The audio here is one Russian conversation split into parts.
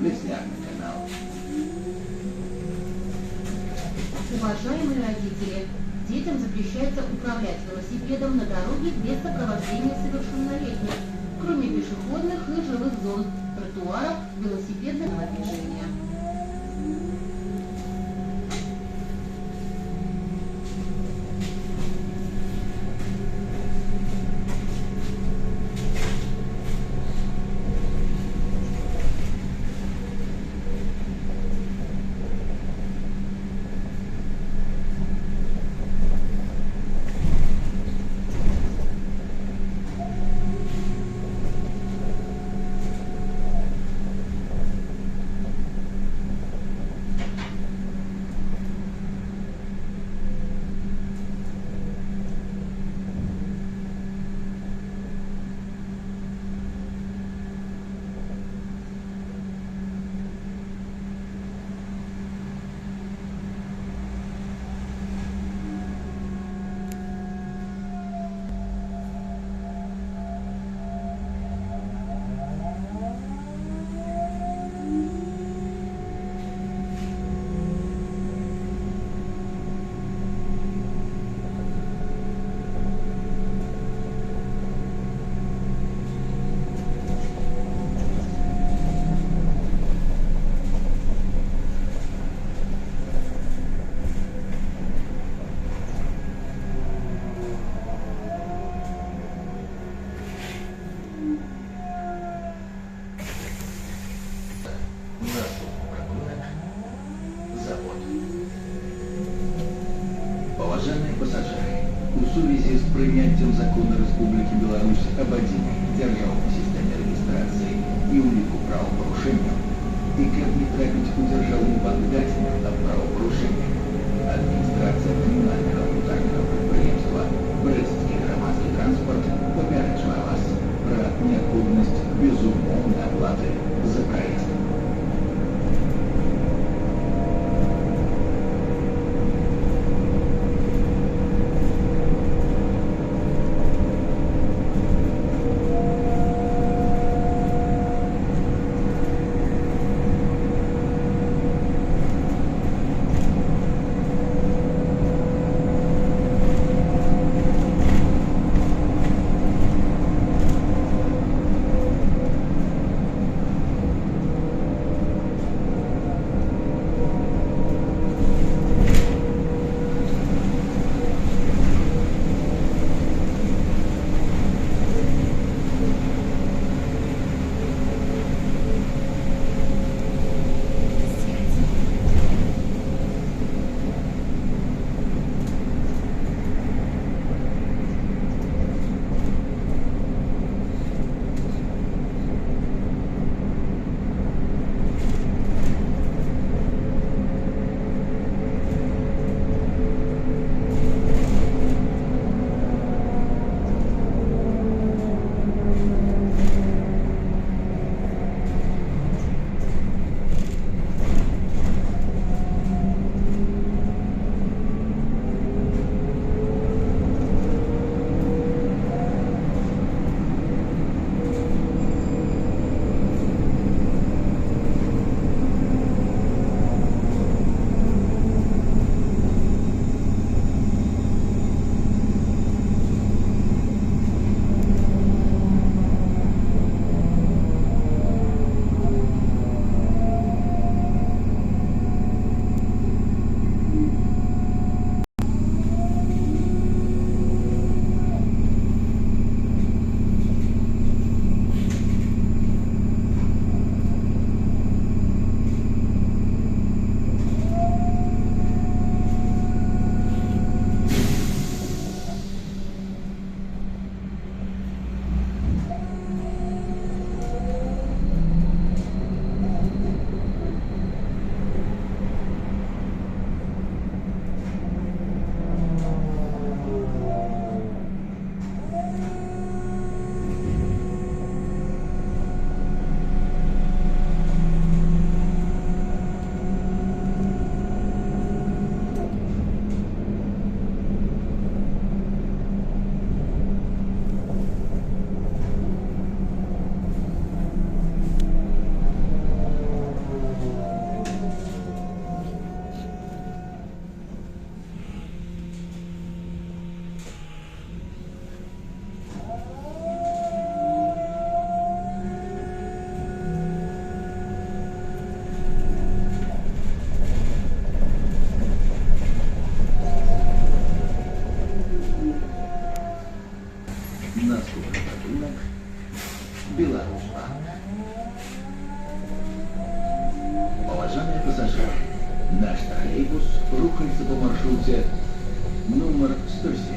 Лесняный канал. Уважаемые родители, детям запрещается управлять велосипедом на дороге без сопровождения совершеннолетних, кроме пешеходных и жилых зон, тротуаров, велосипедного движения. Уважаемые пассажиры, в связи с принятием закона Республики Беларусь об единой державной системе регистрации и улику правопорушения, и как не трапить удержавных подгадательных от правопорушения, администрация коммунального муниципального предприятия Брестский громадский транспорт попереджала вас про необходимость безумовной оплаты за проезд. рухается по маршруте номер 107.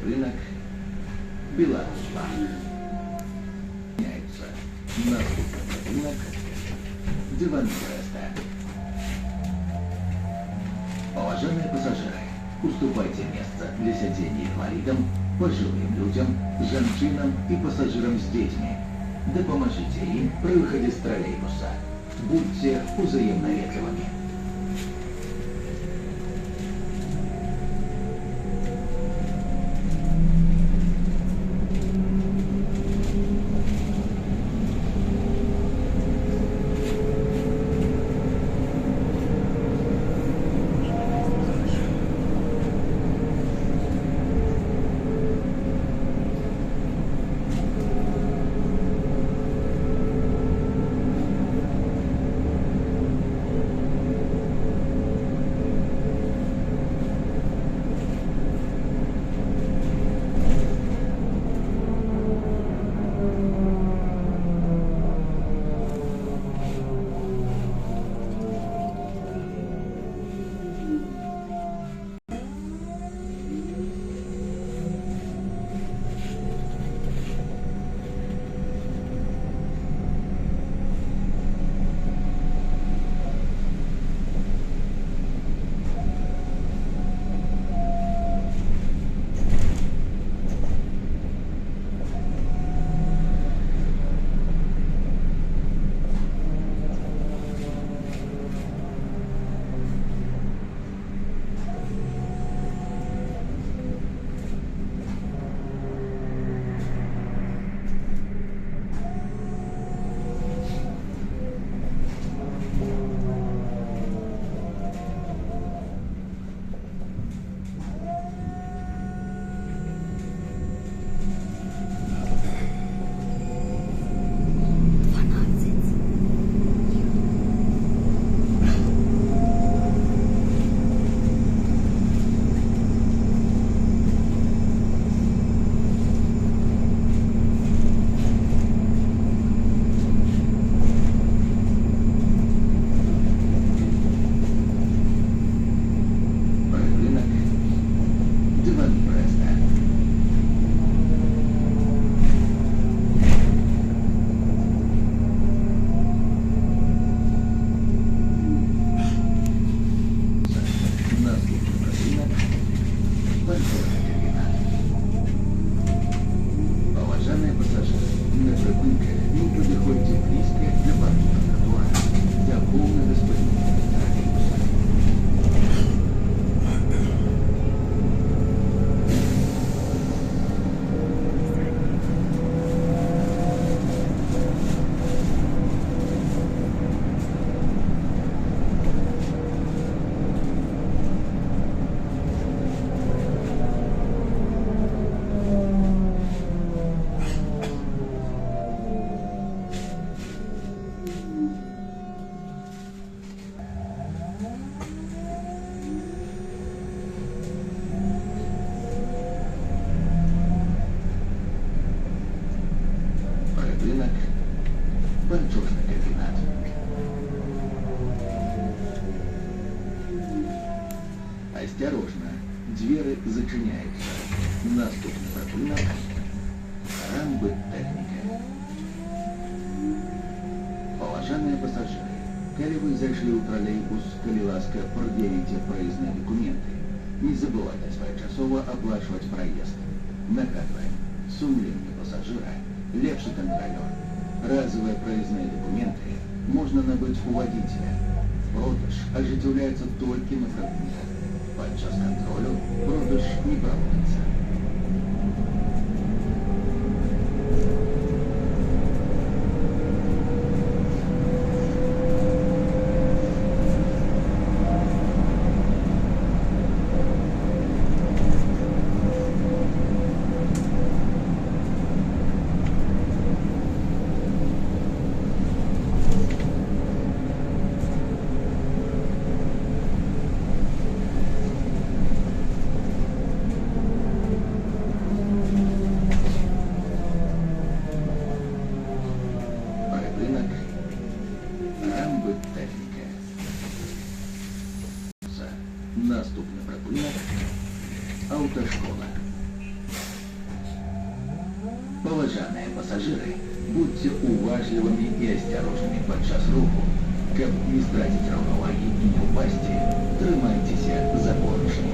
Рынок Беларусь-2. Меняется. Наступный рынок Диван-Бреста. Уважаемые пассажиры, уступайте место для сидения инвалидам, пожилым людям, женщинам и пассажирам с детьми. Да поможите им при выходе с троллейбуса. Будьте взаимно ветливыми. Банчурный комбинат. Осторожно, двери зачиняются. Наступный рахунок рамбы техники. Уважаемые пассажиры, коли вы зашли у троллейбус, коли ласка, предъявите проездные документы. Не забывайте своечасово оплачивать проезд. Накатываем. Сумление пассажира лепший контролер. Разовые проездные документы можно набыть у водителя. Продаж ажыццяўляецца толькі на прагнозах. Падчас кантролю продаж не праводзіцца. Наступны прапынак аўташкола. Паважаныя пассажиры, будьте уважливыми и осторожными падчас руху. Каб не страціць раўнавагі і не ўпасці, трымайцеся за поручні.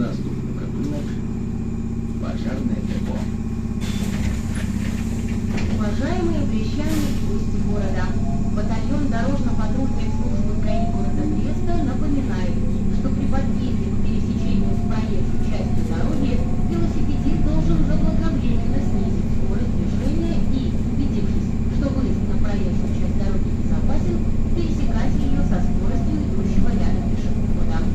Наступный прапынак пожарное депо. Уважаемые брестчане и гости города, батальон дорожно-патрульной службы ГАИ города Бреста напоминает, что при подъезде к пересечению с проезжей частью дороги велосипедист должен заблаговременно снизить скорость движения и, убедившись, что выезд на проезжую часть дороги безопасен, пересекать ее со скоростью идущего рядом пешехода.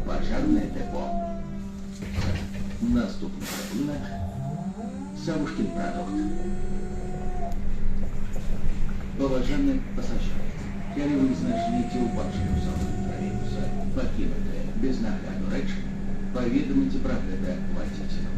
Пожарное депо. Наступный прапынак Савушкин продукт. Паважаны пассажиры, калі вы знайшліце ўбачную салону тралейбуса пакінутае без нагляду рэчы, паведаміце пра гэта вадзіцелю.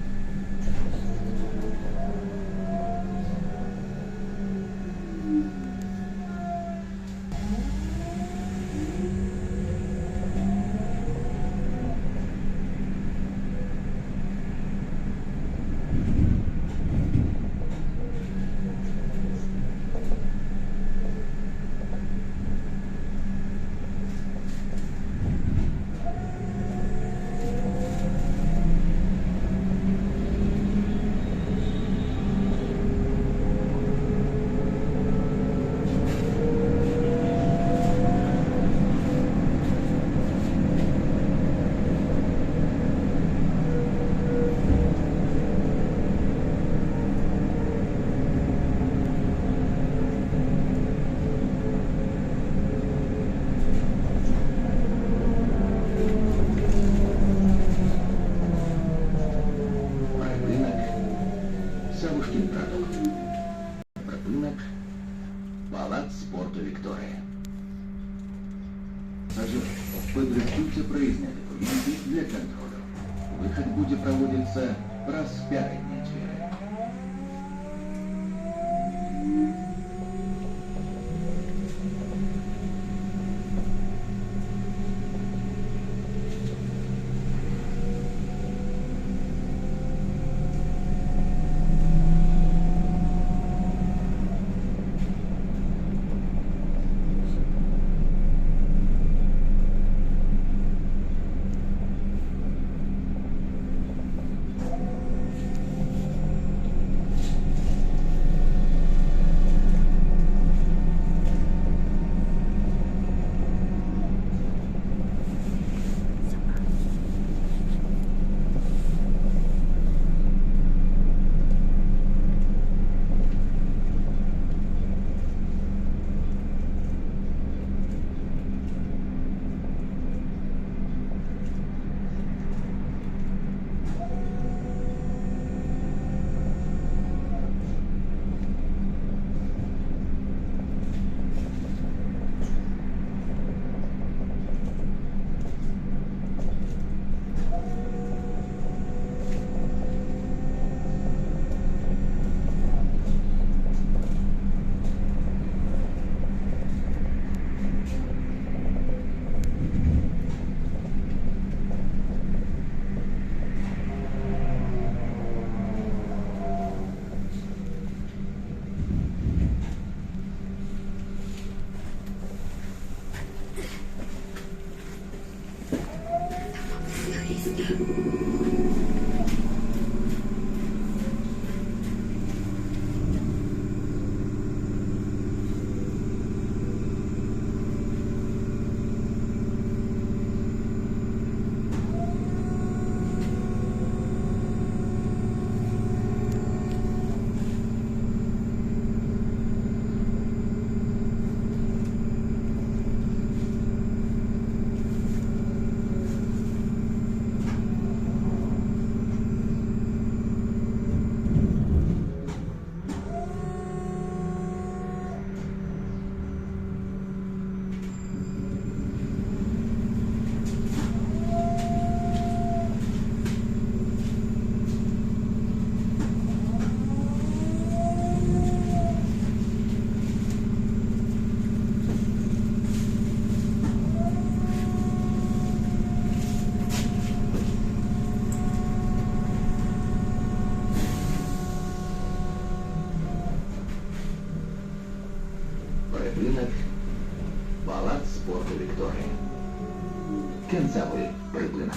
Припинок. Палац спорту Виктория. Пассажиры, подрыхтуйте проездные документы для контроля. Выход будет проводиться раз в 5 недели. Припинок. Палац спорту Виктория. Кінцевий припинок.